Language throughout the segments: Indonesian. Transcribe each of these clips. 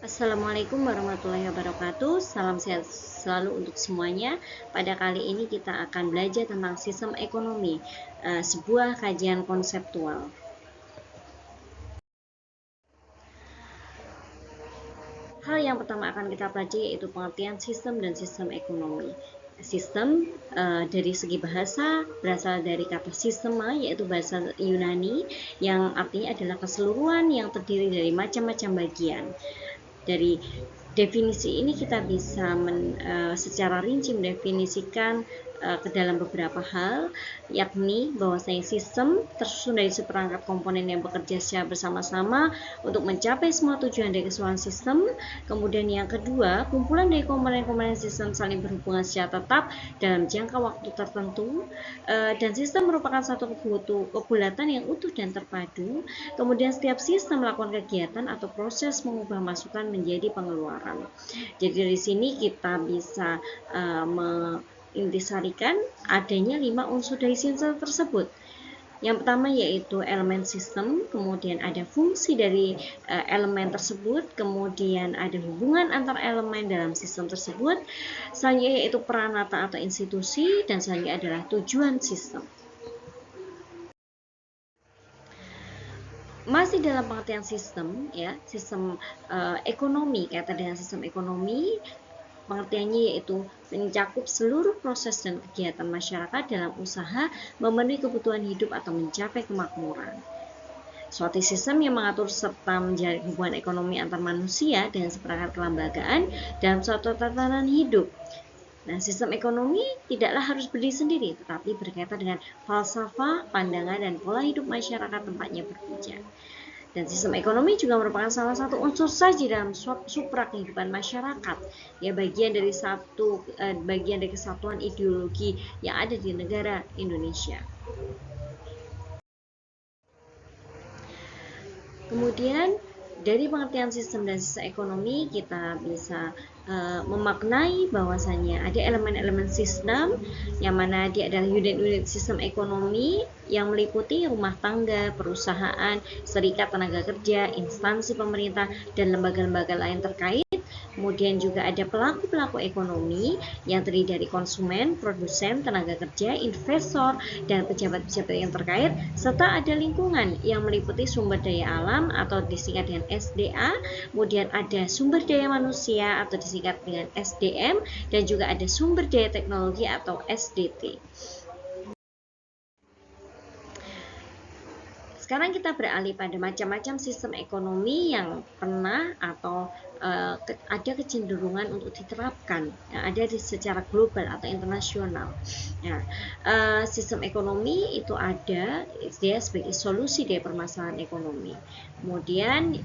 Assalamualaikum warahmatullahi wabarakatuh. Salam sehat selalu untuk semuanya. Pada kali ini kita akan belajar tentang sistem ekonomi, sebuah kajian konseptual. Hal yang pertama akan kita pelajari yaitu pengertian sistem dan sistem ekonomi. Sistem dari segi bahasa berasal dari kata sistema, yaitu bahasa Yunani yang artinya adalah keseluruhan yang terdiri dari macam-macam bagian. Dari definisi ini kita bisa secara rinci mendefinisikan ke dalam beberapa hal, yakni bahwasanya sistem tersusun dari seperangkat komponen yang bekerja secara bersama-sama untuk mencapai semua tujuan dari keseluruhan sistem. Kemudian yang kedua, kumpulan dari komponen-komponen sistem saling berhubungan secara tetap dalam jangka waktu tertentu, dan sistem merupakan satu kebulatan yang utuh dan terpadu. Kemudian setiap sistem melakukan kegiatan atau proses mengubah masukan menjadi pengeluaran. Jadi dari sini kita bisa intisarikan adanya 5 unsur dari sistem tersebut. Yang pertama yaitu elemen sistem, kemudian ada fungsi dari elemen tersebut, kemudian ada hubungan antar elemen dalam sistem tersebut, selanjutnya yaitu peranata atau institusi, dan selanjutnya adalah tujuan sistem. Masih dalam pengertian sistem, ya, sistem ekonomi, kaitan dengan sistem ekonomi, pengertiannya yaitu mencakup seluruh proses dan kegiatan masyarakat dalam usaha memenuhi kebutuhan hidup atau mencapai kemakmuran. Suatu sistem yang mengatur serta menjalin hubungan ekonomi antar manusia dengan seperangkat kelembagaan dalam suatu tatanan hidup. Nah, sistem ekonomi tidaklah harus berdiri sendiri, tetapi berkaitan dengan falsafah, pandangan, dan pola hidup masyarakat tempatnya berpijak. Dan sistem ekonomi juga merupakan salah satu unsur saja dalam supra kehidupan masyarakat, ya, bagian dari kesatuan ideologi yang ada di negara Indonesia. Kemudian dari pengertian sistem dan sistem ekonomi kita bisa memaknai bahwasannya ada elemen-elemen sistem yang mana dia adalah unit-unit sistem ekonomi yang meliputi rumah tangga, perusahaan, serikat tenaga kerja, instansi pemerintah, dan lembaga-lembaga lain terkait. Kemudian juga ada pelaku-pelaku ekonomi yang terdiri dari konsumen, produsen, tenaga kerja, investor, dan pejabat-pejabat yang terkait, serta ada lingkungan yang meliputi sumber daya alam atau disingkat dengan SDA, kemudian ada sumber daya manusia atau disingkat dengan SDM, dan juga ada sumber daya teknologi atau SDT. Sekarang kita beralih pada macam-macam sistem ekonomi yang pernah atau ada kecenderungan untuk diterapkan, ada secara global atau internasional. Nah, sistem ekonomi itu ada dia sebagai solusi dari permasalahan ekonomi. Kemudian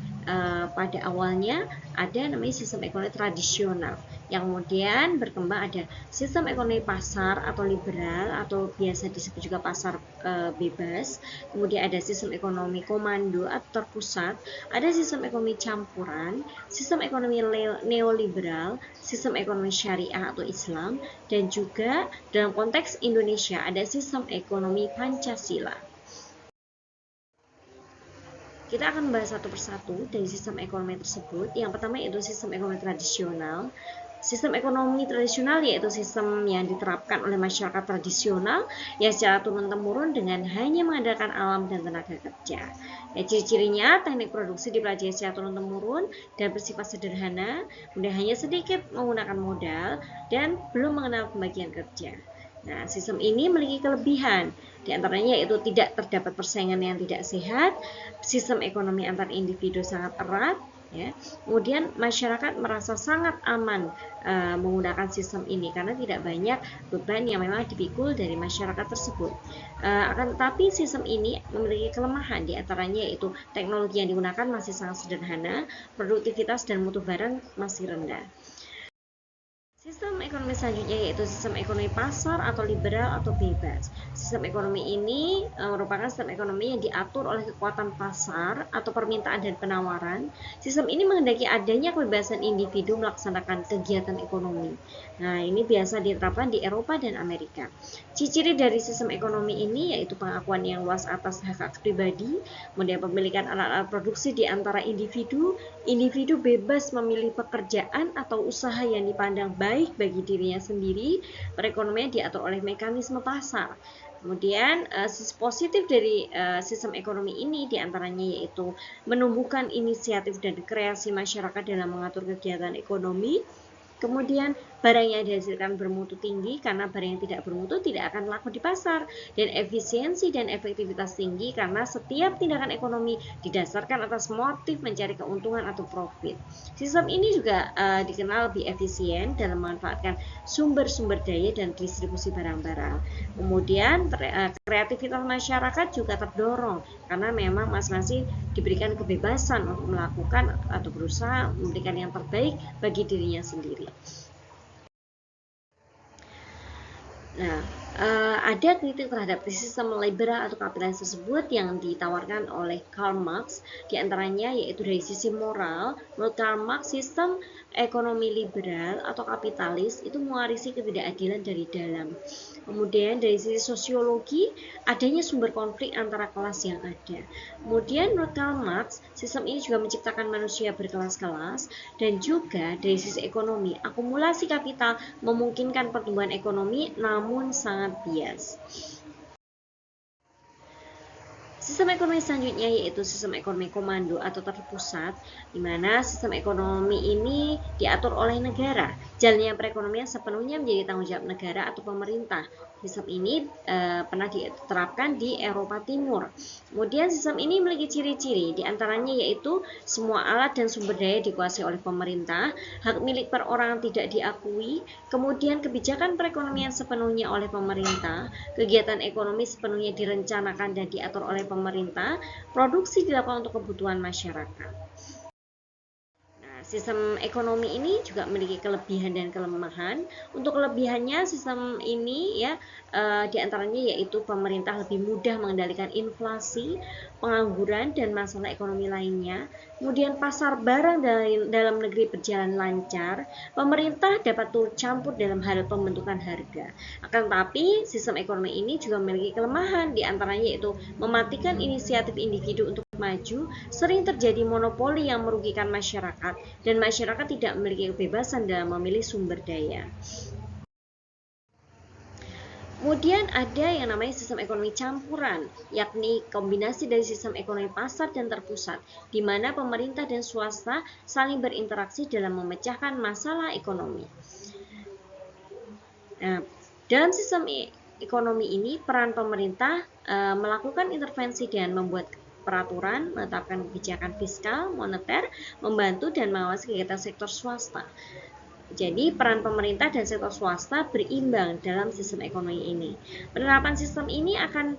pada awalnya ada namanya sistem ekonomi tradisional, yang kemudian berkembang ada sistem ekonomi pasar atau liberal atau biasa disebut juga pasar bebas. Kemudian ada sistem ekonomi komando atau terpusat, ada sistem ekonomi campuran, sistem ekonomi neoliberal, sistem ekonomi syariah atau Islam, dan juga dalam konteks Indonesia ada sistem ekonomi Pancasila. Kita akan membahas satu persatu dari sistem ekonomi tersebut. Yang pertama yaitu sistem ekonomi tradisional. Sistem ekonomi tradisional yaitu sistem yang diterapkan oleh masyarakat tradisional yang secara turun-temurun dengan hanya mengandalkan alam dan tenaga kerja. Ya, ciri-cirinya teknik produksi dipelajari secara turun-temurun dan bersifat sederhana, kemudian hanya sedikit menggunakan modal dan belum mengenal pembagian kerja. Nah, sistem ini memiliki kelebihan, di antaranya yaitu tidak terdapat persaingan yang tidak sehat, sistem ekonomi antar individu sangat erat, ya. Kemudian masyarakat merasa sangat aman menggunakan sistem ini karena tidak banyak beban yang memang dipikul dari masyarakat tersebut. Akan tetapi sistem ini memiliki kelemahan, di antaranya yaitu teknologi yang digunakan masih sangat sederhana, produktivitas dan mutu barang masih rendah. Sistem ekonomi selanjutnya yaitu sistem ekonomi pasar atau liberal atau bebas. Sistem ekonomi ini merupakan sistem ekonomi yang diatur oleh kekuatan pasar atau permintaan dan penawaran. Sistem ini menghendaki adanya kebebasan individu melaksanakan kegiatan ekonomi. Nah, ini biasa diterapkan di Eropa dan Amerika. Ciri dari sistem ekonomi ini yaitu pengakuan yang luas atas hak pribadi, kemudian pemilikan alat-alat produksi di antara individu, individu bebas memilih pekerjaan atau usaha yang dipandang baik bagi dirinya sendiri, perekonomian diatur oleh mekanisme pasar. Kemudian sisi positif dari sistem ekonomi ini diantaranya yaitu menumbuhkan inisiatif dan kreasi masyarakat dalam mengatur kegiatan ekonomi. Kemudian barang yang dihasilkan bermutu tinggi karena barang yang tidak bermutu tidak akan laku di pasar, dan efisiensi dan efektivitas tinggi karena setiap tindakan ekonomi didasarkan atas motif mencari keuntungan atau profit. Sistem ini juga dikenal lebih efisien dalam memanfaatkan sumber-sumber daya dan distribusi barang-barang. Kemudian kreativitas masyarakat juga terdorong karena memang masing-masing diberikan kebebasan untuk melakukan atau berusaha memberikan yang terbaik bagi dirinya sendiri. Nah, ada kritik terhadap sistem liberal atau kapitalis tersebut yang ditawarkan oleh Karl Marx, diantaranya yaitu dari sisi moral. Menurut Karl Marx, sistem ekonomi liberal atau kapitalis itu mewarisi ketidakadilan dari dalam. Kemudian dari sisi sosiologi, adanya sumber konflik antara kelas yang ada. Kemudian menurut Karl Marx, sistem ini juga menciptakan manusia berkelas-kelas, dan juga dari sisi ekonomi, akumulasi kapital memungkinkan pertumbuhan ekonomi namun sangat bias. Sistem ekonomi selanjutnya yaitu sistem ekonomi komando atau terpusat, di mana sistem ekonomi ini diatur oleh negara. Jalannya perekonomian sepenuhnya menjadi tanggung jawab negara atau pemerintah. Sistem ini pernah diterapkan di Eropa Timur. Kemudian sistem ini memiliki ciri-ciri, diantaranya yaitu semua alat dan sumber daya dikuasai oleh pemerintah, hak milik perorangan tidak diakui, kemudian kebijakan perekonomian sepenuhnya oleh pemerintah, kegiatan ekonomi sepenuhnya direncanakan dan diatur oleh pemerintah, produksi dilakukan untuk kebutuhan masyarakat. Sistem ekonomi ini juga memiliki kelebihan dan kelemahan. Untuk kelebihannya, sistem ini ya diantaranya yaitu pemerintah lebih mudah mengendalikan inflasi, pengangguran, dan masalah ekonomi lainnya. Kemudian pasar barang dalam negeri berjalan lancar, pemerintah dapat turut campur dalam hal pembentukan harga. Akan tetapi, sistem ekonomi ini juga memiliki kelemahan, diantaranya yaitu mematikan inisiatif individu untuk maju, sering terjadi monopoli yang merugikan masyarakat, dan masyarakat tidak memiliki kebebasan dalam memilih sumber daya. Kemudian ada yang namanya sistem ekonomi campuran, yakni kombinasi dari sistem ekonomi pasar dan terpusat, di mana pemerintah dan swasta saling berinteraksi dalam memecahkan masalah ekonomi. Nah, dalam sistem ekonomi ini, peran pemerintah melakukan intervensi dan membuat peraturan, menetapkan kebijakan fiskal, moneter, membantu dan mengawasi kegiatan sektor swasta. Jadi peran pemerintah dan sektor swasta berimbang dalam sistem ekonomi ini. Penerapan sistem ini akan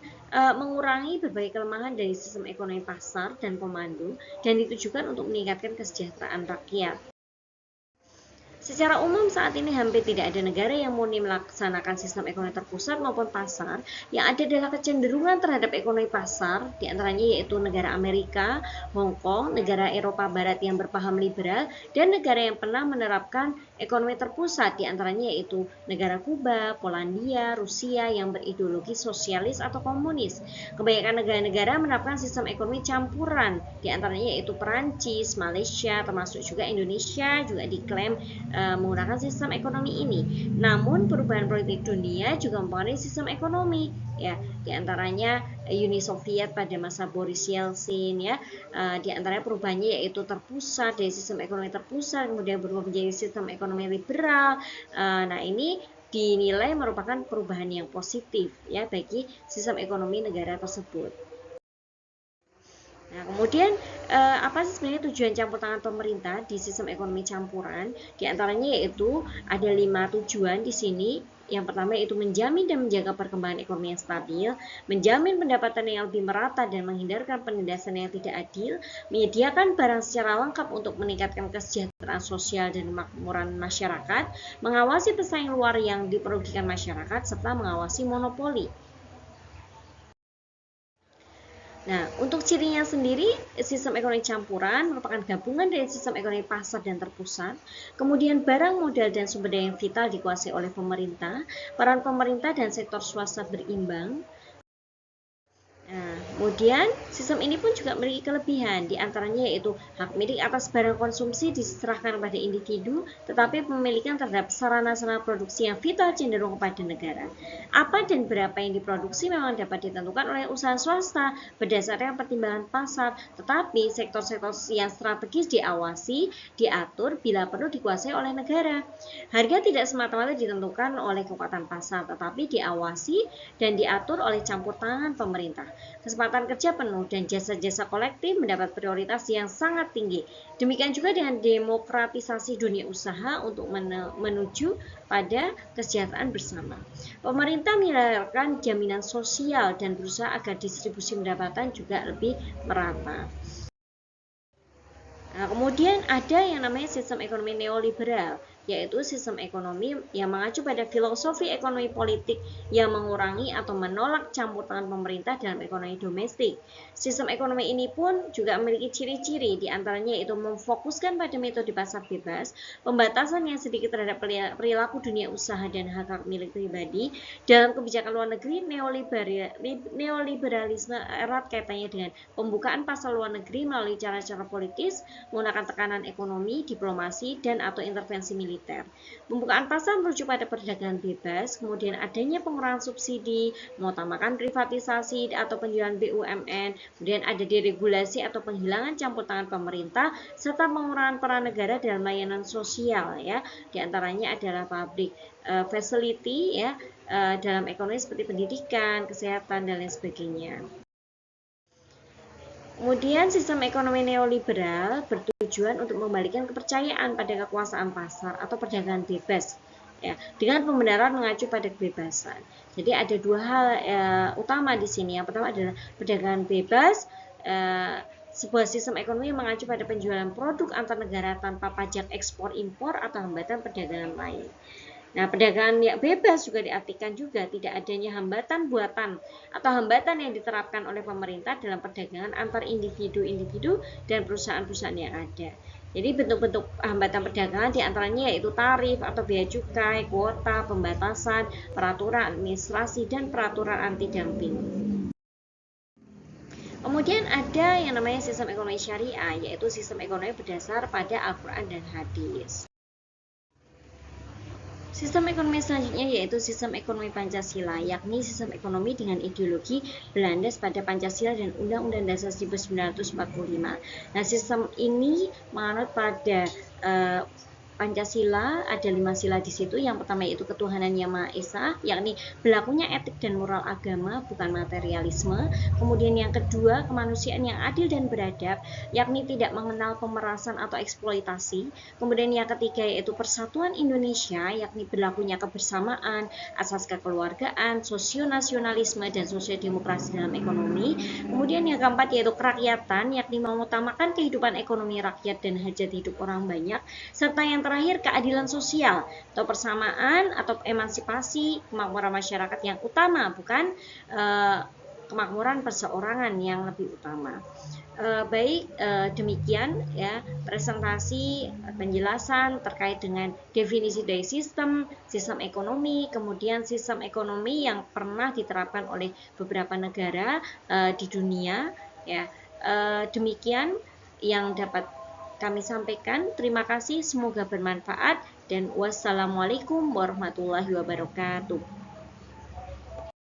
mengurangi berbagai kelemahan dari sistem ekonomi pasar dan komando, dan ditujukan untuk meningkatkan kesejahteraan rakyat. Secara umum saat ini hampir tidak ada negara yang murni melaksanakan sistem ekonomi terpusat maupun pasar. Yang ada adalah kecenderungan terhadap ekonomi pasar, diantaranya yaitu negara Amerika, Hong Kong, negara Eropa Barat yang berpaham liberal, dan negara yang pernah menerapkan ekonomi terpusat, diantaranya yaitu negara Kuba, Polandia, Rusia yang berideologi sosialis atau komunis. Kebanyakan negara-negara menerapkan sistem ekonomi campuran, diantaranya yaitu Perancis, Malaysia, termasuk juga Indonesia juga diklaim menggunakan sistem ekonomi ini. Namun perubahan politik dunia juga mempengaruhi sistem ekonomi, ya, diantaranya Uni Soviet pada masa Boris Yeltsin, ya, diantaranya perubahannya yaitu terpusat dari sistem ekonomi terpusat kemudian berubah menjadi sistem ekonomi liberal. Nah, ini dinilai merupakan perubahan yang positif ya bagi sistem ekonomi negara tersebut. Nah, kemudian apa sih sebenarnya tujuan campur tangan pemerintah di sistem ekonomi campuran? Di antaranya yaitu ada 5 tujuan di sini. yang pertama yaitu menjamin dan menjaga perkembangan ekonomi yang stabil, menjamin pendapatan yang lebih merata dan menghindarkan penindasan yang tidak adil, menyediakan barang secara lengkap untuk meningkatkan kesejahteraan sosial dan kemakmuran masyarakat, mengawasi pesaing luar yang diperugikan masyarakat, serta mengawasi monopoli. Nah, untuk cirinya sendiri, sistem ekonomi campuran merupakan gabungan dari sistem ekonomi pasar dan terpusat, kemudian barang, modal, dan sumber daya yang vital dikuasai oleh pemerintah, peran pemerintah dan sektor swasta berimbang. Nah, kemudian sistem ini pun juga memiliki kelebihan, diantaranya yaitu hak milik atas barang konsumsi diserahkan pada individu, tetapi pemilikan terhadap sarana-sarana produksi yang vital cenderung kepada negara. Apa dan berapa yang diproduksi memang dapat ditentukan oleh usaha swasta berdasarkan pertimbangan pasar, tetapi sektor-sektor yang strategis diawasi, diatur bila perlu dikuasai oleh negara. Harga tidak semata-mata ditentukan oleh kekuatan pasar, tetapi diawasi dan diatur oleh campur tangan pemerintah. Kesempatan kerja penuh dan jasa-jasa kolektif mendapat prioritas yang sangat tinggi. Demikian juga dengan demokratisasi dunia usaha untuk menuju pada kesejahteraan bersama. Pemerintah menyediakan jaminan sosial dan berusaha agar distribusi pendapatan juga lebih merata. Nah, kemudian ada yang namanya sistem ekonomi neoliberal, yaitu sistem ekonomi yang mengacu pada filosofi ekonomi politik yang mengurangi atau menolak campur tangan pemerintah dalam ekonomi domestik. Sistem ekonomi ini pun juga memiliki ciri-ciri, diantaranya yaitu memfokuskan pada metode pasar bebas, pembatasan yang sedikit terhadap perilaku dunia usaha dan hak-hak milik pribadi. Dalam kebijakan luar negeri, neoliberalisme erat kaitannya dengan pembukaan pasar luar negeri melalui cara-cara politis, menggunakan tekanan ekonomi, diplomasi, dan atau intervensi militer. Pembukaan pasar merujuk pada perdagangan bebas, kemudian adanya pengurangan subsidi, mengutamakan privatisasi atau penjualan BUMN, kemudian ada deregulasi atau penghilangan campur tangan pemerintah, serta pengurangan peran negara dalam layanan sosial, ya. Di antaranya adalah public facility, ya, dalam ekonomi seperti pendidikan, kesehatan, dan lain sebagainya. Kemudian sistem ekonomi neoliberal bertujuan untuk mengembalikan kepercayaan pada kekuasaan pasar atau perdagangan bebas, ya, dengan pembenaran mengacu pada kebebasan. Jadi ada dua hal utama di sini. Yang pertama adalah perdagangan bebas, sebuah sistem ekonomi yang mengacu pada penjualan produk antar negara tanpa pajak ekspor impor atau hambatan perdagangan lain. Nah, perdagangan yang bebas juga diartikan juga tidak adanya hambatan buatan atau hambatan yang diterapkan oleh pemerintah dalam perdagangan antar individu-individu dan perusahaan-perusahaan yang ada. Jadi bentuk-bentuk hambatan perdagangan diantaranya yaitu tarif atau biaya cukai, kuota, pembatasan, peraturan administrasi, dan peraturan anti-dumping. Kemudian ada yang namanya sistem ekonomi syariah, yaitu sistem ekonomi berdasar pada Al-Quran dan hadis. Sistem ekonomi selanjutnya yaitu sistem ekonomi Pancasila, yakni sistem ekonomi dengan ideologi berlandas pada Pancasila dan Undang-Undang Dasar 1945. Nah, sistem ini menganut pada Pancasila, ada 5 sila di situ. Yang pertama yaitu ketuhanan yang Maha Esa, yakni berlakunya etik dan moral agama, bukan materialisme. Kemudian yang kedua, kemanusiaan yang adil dan beradab, yakni tidak mengenal pemerasan atau eksploitasi. Kemudian yang ketiga yaitu persatuan Indonesia, yakni berlakunya kebersamaan, asas kekeluargaan, sosionasionalisme, dan sosiodemokrasi dalam ekonomi. Kemudian yang keempat yaitu kerakyatan, yakni mengutamakan kehidupan ekonomi rakyat dan hajat hidup orang banyak. Serta yang terakhir keadilan sosial atau persamaan atau emansipasi, kemakmuran masyarakat yang utama, bukan kemakmuran perseorangan yang lebih utama. Demikian ya presentasi penjelasan terkait dengan definisi dari sistem ekonomi, kemudian sistem ekonomi yang pernah diterapkan oleh beberapa negara di dunia, ya. Demikian yang dapat kami sampaikan. Terima kasih, semoga bermanfaat, dan wassalamualaikum warahmatullahi wabarakatuh.